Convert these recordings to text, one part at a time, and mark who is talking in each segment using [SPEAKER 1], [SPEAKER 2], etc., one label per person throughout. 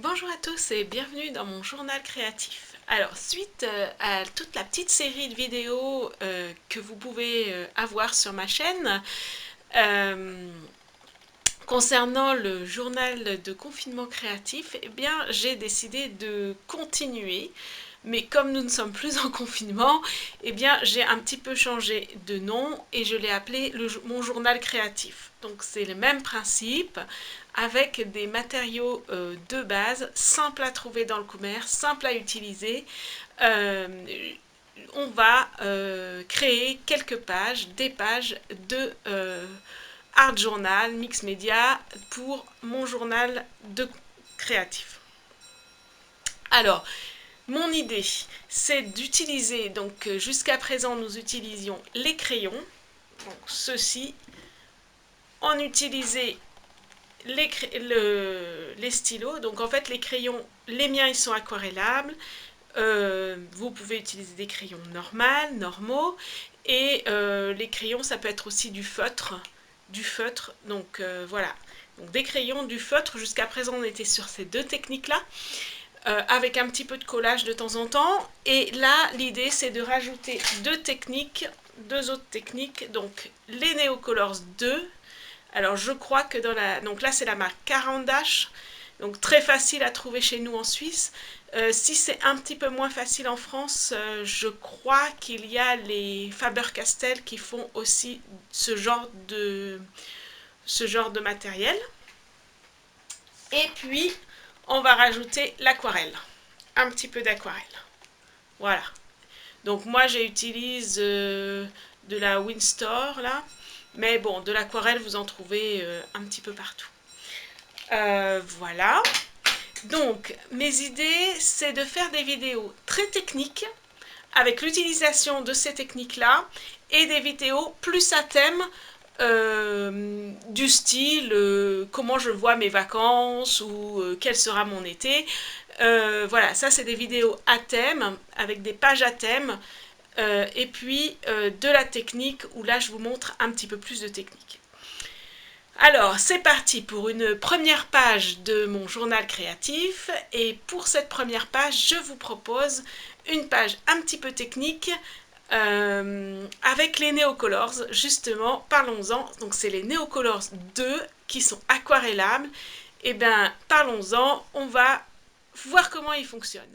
[SPEAKER 1] Bonjour à tous et bienvenue dans mon journal créatif. Alors, suite à toute la petite série de vidéos que vous pouvez avoir sur ma chaîne, euh, concernant le journal de confinement créatif, eh bien, j'ai décidé de continuer. Mais comme nous ne sommes plus en confinement, eh bien, j'ai un petit peu changé de nom et je l'ai appelé mon journal créatif. Donc c'est le même principe avec des matériaux de base, simples à trouver dans le commerce, simples à utiliser. Euh, on va créer quelques pages, des pages de art journal, mix média pour mon journal de créatif. Alors, mon idée, c'est d'utiliser, donc jusqu'à présent nous utilisions les crayons, donc ceux-ci, on utilisait les stylos, donc en fait les crayons, les miens ils sont aquarellables, vous pouvez utiliser des crayons normaux, et les crayons ça peut être aussi du feutre, donc voilà. Donc des crayons, du feutre, jusqu'à présent on était sur ces deux techniques-là, avec un petit peu de collage de temps en temps, et là l'idée c'est de rajouter deux autres techniques, donc les Neocolors 2. Alors je crois que donc là c'est la marque Carandache, donc très facile à trouver chez nous en Suisse. Si c'est un petit peu moins facile en France, je crois qu'il y a les Faber-Castell qui font aussi ce genre de matériel. Et puis on va rajouter l'aquarelle, un petit peu d'aquarelle. Voilà. Donc moi j'utilise de la Winstore là, mais bon, de l'aquarelle vous en trouvez un petit peu partout. Voilà. Donc, mes idées, c'est de faire des vidéos très techniques avec l'utilisation de ces techniques-là et des vidéos plus à thème du style comment je vois mes vacances ou quel sera mon été. Voilà, ça c'est des vidéos à thème avec des pages à thème et puis de la technique où là je vous montre un petit peu plus de technique. Alors, c'est parti pour une première page de mon journal créatif. Et pour cette première page, je vous propose une page un petit peu technique avec les Neocolors. Justement, parlons-en. Donc, c'est les Neocolors 2 qui sont aquarellables. Et bien, parlons-en. On va voir comment ils fonctionnent.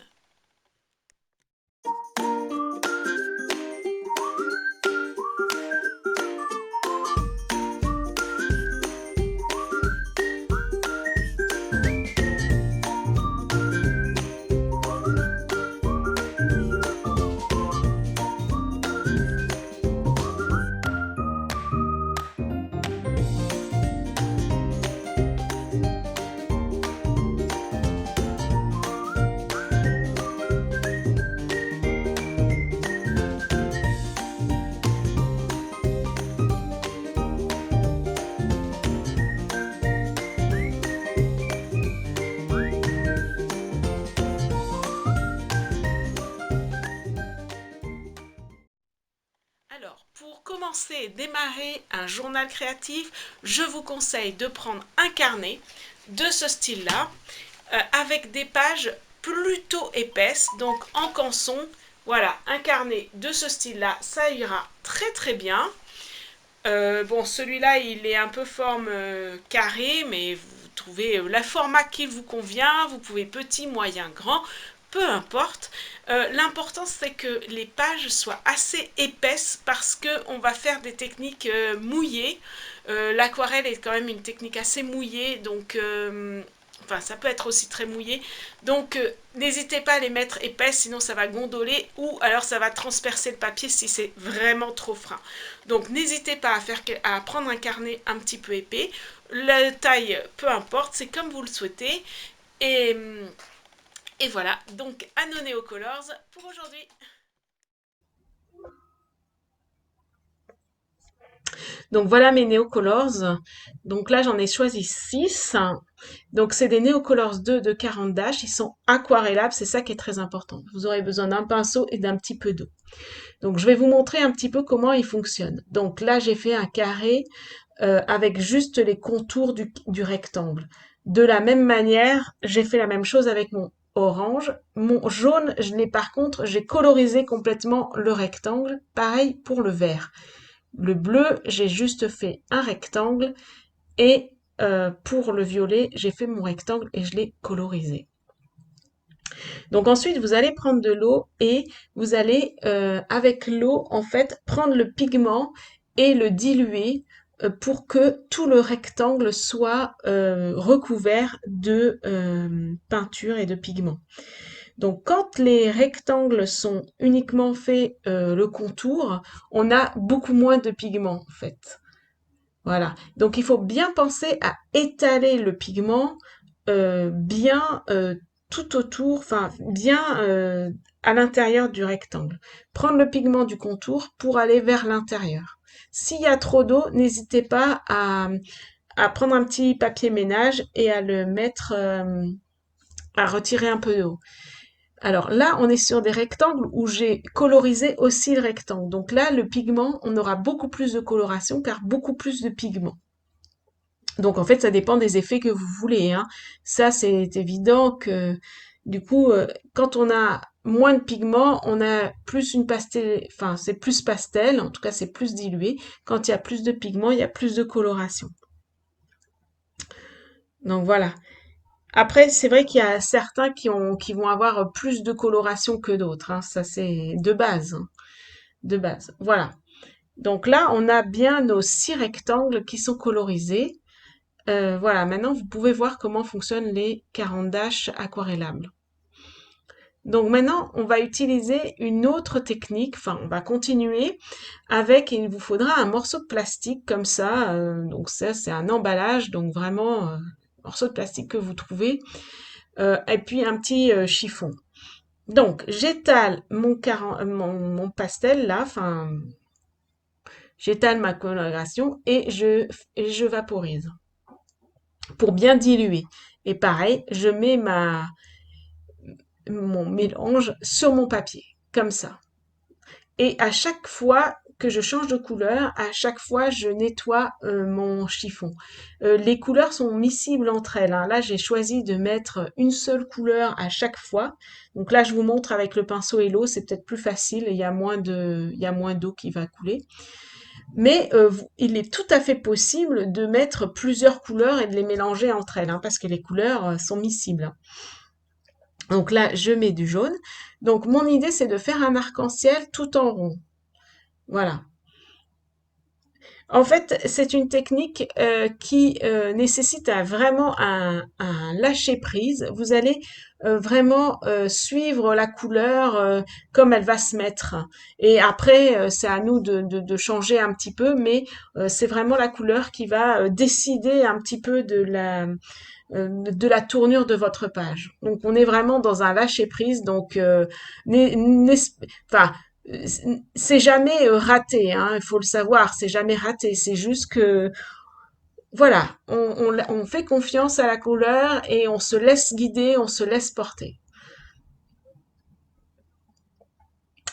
[SPEAKER 1] Alors, pour commencer et démarrer un journal créatif, je vous conseille de prendre un carnet de ce style-là, avec des pages plutôt épaisses, donc en canson. Voilà, un carnet de ce style-là, ça ira très très bien. Bon, celui-là, il est un peu forme carré, mais vous trouvez la format qui vous convient. Vous pouvez petit, moyen, grand, peu importe. L'important, c'est que les pages soient assez épaisses parce qu'on va faire des techniques mouillées. L'aquarelle est quand même une technique assez mouillée, donc enfin ça peut être aussi très mouillé, donc n'hésitez pas à les mettre épaisses, sinon ça va gondoler, ou alors ça va transpercer le papier si c'est vraiment trop fin. Donc n'hésitez pas à prendre un carnet un petit peu épais, la taille peu importe, c'est comme vous le souhaitez, et, et voilà, donc à nos Neocolors pour aujourd'hui. Donc voilà mes Neocolors. Donc là j'en ai choisi 6. Donc c'est des Neocolors 2 de 40 dash. Ils sont aquarellables, c'est ça qui est très important. Vous aurez besoin d'un pinceau et d'un petit peu d'eau. Donc je vais vous montrer un petit peu comment ils fonctionnent. Donc là j'ai fait un carré avec juste les contours du rectangle. De la même manière, j'ai fait la même chose avec mon orange. Mon jaune, je l'ai par contre, j'ai colorisé complètement le rectangle. Pareil pour le vert. Le bleu, j'ai juste fait un rectangle et pour le violet, j'ai fait mon rectangle et je l'ai colorisé. Donc ensuite, vous allez prendre de l'eau et vous allez, avec l'eau, en fait, prendre le pigment et le diluer pour que tout le rectangle soit recouvert de peinture et de pigment. Donc quand les rectangles sont uniquement faits le contour, on a beaucoup moins de pigment en fait. Voilà. Donc il faut bien penser à étaler le pigment bien tout autour, enfin bien à l'intérieur du rectangle. Prendre le pigment du contour pour aller vers l'intérieur. S'il y a trop d'eau, n'hésitez pas à prendre un petit papier ménage et à le mettre, à retirer un peu d'eau. Alors là, on est sur des rectangles où j'ai colorisé aussi le rectangle. Donc là, le pigment, on aura beaucoup plus de coloration car beaucoup plus de pigment. Donc en fait, ça dépend des effets que vous voulez, hein. Ça, c'est évident que du coup, quand on a moins de pigments, on a plus une pastel, enfin c'est plus pastel, en tout cas c'est plus dilué. Quand il y a plus de pigments, il y a plus de coloration. Donc voilà. Après, c'est vrai qu'il y a certains qui vont avoir plus de coloration que d'autres, hein. Ça c'est de base, hein, de base. Voilà. Donc là, on a bien nos 6 rectangles qui sont colorisés. Voilà, maintenant vous pouvez voir comment fonctionnent les carandaches aquarellables. Donc maintenant, on va utiliser une autre technique, enfin on va continuer avec, il vous faudra un morceau de plastique comme ça, donc ça c'est un emballage, donc vraiment morceau de plastique que vous trouvez, et puis un petit chiffon. Donc j'étale mon pastel là, enfin j'étale ma coloration et je vaporise pour bien diluer. Et pareil, je mets mon mélange sur mon papier, comme ça. Et à chaque fois que je change de couleur, à chaque fois, je nettoie mon chiffon. Les couleurs sont miscibles entre elles, hein. Là, j'ai choisi de mettre une seule couleur à chaque fois. Donc là, je vous montre avec le pinceau et l'eau, c'est peut-être plus facile, il y a moins d'eau qui va couler. Mais il est tout à fait possible de mettre plusieurs couleurs et de les mélanger entre elles, hein, parce que les couleurs sont miscibles, hein. Donc là, je mets du jaune. Donc mon idée, c'est de faire un arc-en-ciel tout en rond. Voilà. En fait, c'est une technique qui nécessite vraiment un lâcher-prise. Vous allez vraiment suivre la couleur comme elle va se mettre. Et après, c'est à nous de changer un petit peu, mais c'est vraiment la couleur qui va décider un petit peu de la tournure de votre page. Donc on est vraiment dans un lâcher prise. Donc enfin c'est jamais raté, hein, il faut le savoir, c'est jamais raté. C'est juste que voilà, on fait confiance à la couleur et on se laisse guider, on se laisse porter.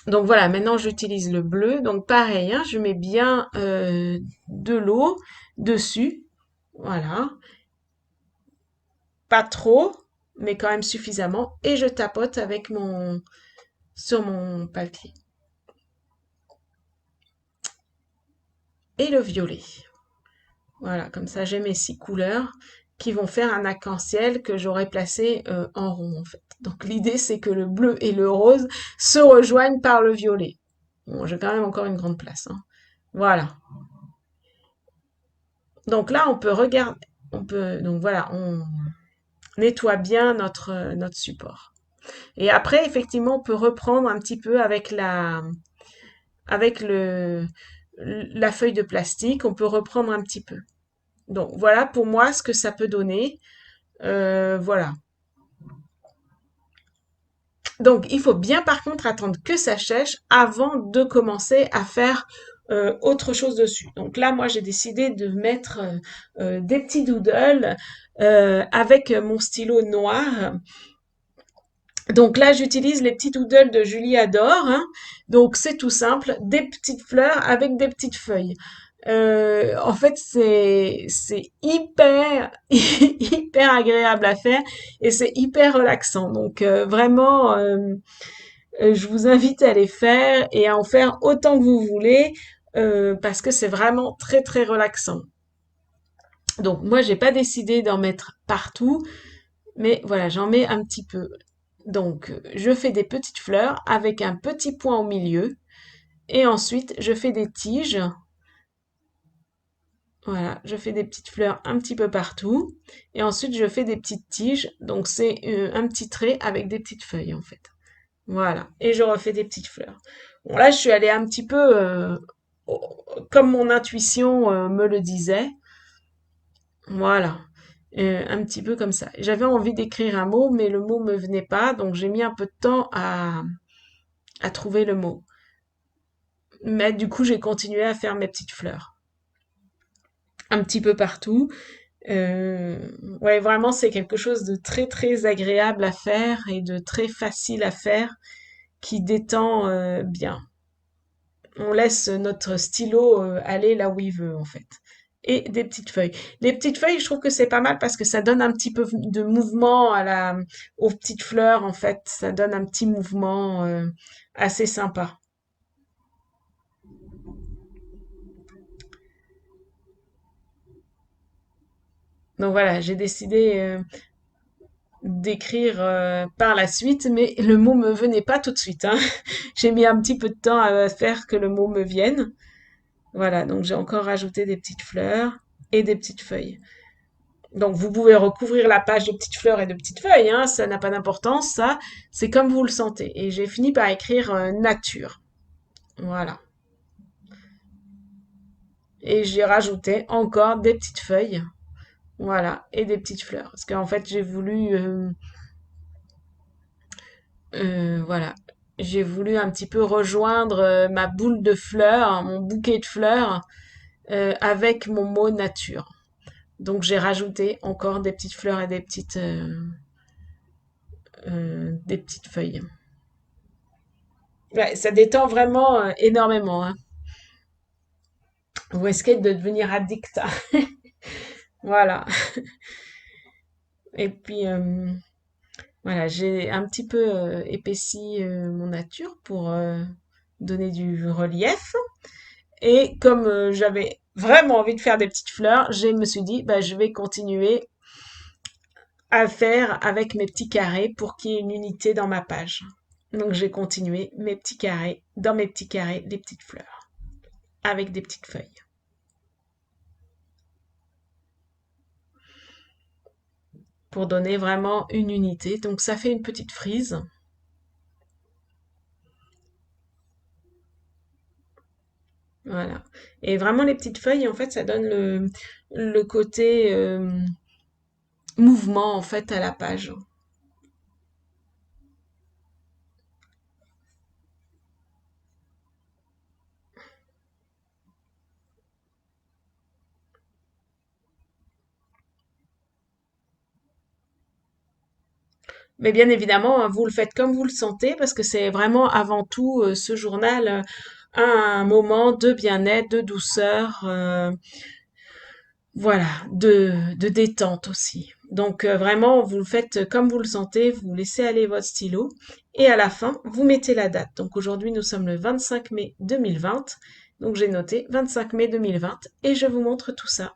[SPEAKER 1] Donc voilà, maintenant j'utilise le bleu. Donc pareil, hein, je mets bien de l'eau dessus. Voilà, pas trop, mais quand même suffisamment. Et je tapote avec sur mon papier. Et le violet. Voilà, comme ça j'ai mes 6 couleurs qui vont faire un arc-en-ciel que j'aurais placé en rond en fait. Donc l'idée c'est que le bleu et le rose se rejoignent par le violet. Bon, j'ai quand même encore une grande place, hein. Voilà. Donc là on peut regarder, donc voilà, on nettoie bien notre support. Et après effectivement on peut reprendre un petit peu avec avec la feuille de plastique, on peut reprendre un petit peu. Donc voilà pour moi ce que ça peut donner. Voilà. Donc il faut bien par contre attendre que ça sèche avant de commencer à faire autre chose dessus. Donc là moi j'ai décidé de mettre des petits doodles avec mon stylo noir. Donc là, j'utilise les petits doodles de Julie Adore, hein. Donc c'est tout simple, des petites fleurs avec des petites feuilles.
[SPEAKER 2] En fait, c'est hyper hyper agréable à faire et c'est hyper relaxant. Donc vraiment, je vous invite à les faire et à en faire autant que vous voulez parce que c'est vraiment très très relaxant. Donc moi, j'ai pas décidé d'en mettre partout, mais voilà, j'en mets un petit peu. Donc je fais des petites fleurs avec un petit point au milieu et ensuite je fais des tiges. Voilà, je fais des petites fleurs un petit peu partout. Et ensuite, je fais des petites tiges. Donc, c'est un petit trait avec des petites feuilles, en fait. Voilà. Et je refais des petites fleurs. Bon, là, je suis allée un petit peu comme mon intuition me le disait. Voilà. Un petit peu comme ça. J'avais envie d'écrire un mot, mais le mot me venait pas. Donc, j'ai mis un peu de temps à trouver le mot. Mais du coup, j'ai continué à faire mes petites fleurs. Un petit peu partout. Euh, ouais, vraiment, c'est quelque chose de très très agréable à faire et de très facile à faire qui détend bien. On laisse notre stylo aller là où il veut en fait. Et des petites feuilles. Les petites feuilles, je trouve que c'est pas mal parce que ça donne un petit peu de mouvement aux petites fleurs en fait. Ça donne un petit mouvement assez sympa. Donc voilà, j'ai décidé d'écrire par la suite, mais le mot me venait pas tout de suite, hein. J'ai mis un petit peu de temps à faire que le mot me vienne. Voilà, donc j'ai encore rajouté des petites fleurs et des petites feuilles. Donc vous pouvez recouvrir la page de petites fleurs et de petites feuilles, hein, ça n'a pas d'importance, ça, c'est comme vous le sentez. Et j'ai fini par écrire nature. Voilà. Et j'ai rajouté encore des petites feuilles, voilà, et des petites fleurs. Parce qu'en fait, j'ai voulu voilà. J'ai voulu un petit peu rejoindre ma boule de fleurs, mon bouquet de fleurs, avec mon mot nature. Donc j'ai rajouté encore des petites fleurs et des petites feuilles. Ouais, ça détend vraiment énormément, hein. Vous risquez de devenir addict. Voilà. Et puis voilà, j'ai un petit peu épaissi mon nature pour donner du relief. Et comme j'avais vraiment envie de faire des petites fleurs, je me suis dit, bah, je vais continuer à faire avec mes petits carrés pour qu'il y ait une unité dans ma page. Donc j'ai continué mes petits carrés, dans mes petits carrés, des petites fleurs, avec des petites feuilles, pour donner vraiment une unité. Donc ça fait une petite frise. Voilà. Et vraiment les petites feuilles, en fait, ça donne le côté mouvement, en fait, à la page. Mais bien évidemment, hein, vous le faites comme vous le sentez, parce que c'est vraiment avant tout ce journal un moment de bien-être, de douceur, voilà, de détente aussi. Donc vraiment, vous le faites comme vous le sentez, vous laissez aller votre stylo, et à la fin, vous mettez la date. Donc aujourd'hui, nous sommes le 25 mai 2020, donc j'ai noté 25 mai 2020, et je vous montre tout ça.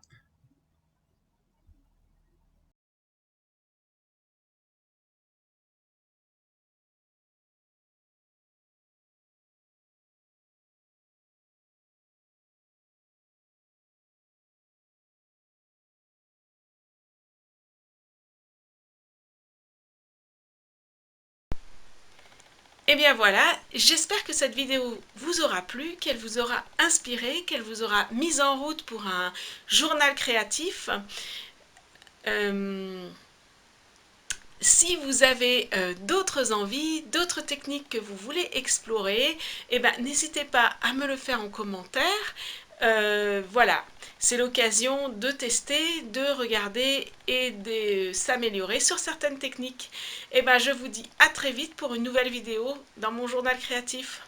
[SPEAKER 1] Et bien voilà, j'espère que cette vidéo vous aura plu, qu'elle vous aura inspiré, qu'elle vous aura mise en route pour un journal créatif. Euh, Si vous avez d'autres envies, d'autres techniques que vous voulez explorer, eh ben, n'hésitez pas à me le faire en commentaire. Voilà, c'est l'occasion de tester, de regarder et de s'améliorer sur certaines techniques. Eh ben, je vous dis à très vite pour une nouvelle vidéo dans mon journal créatif.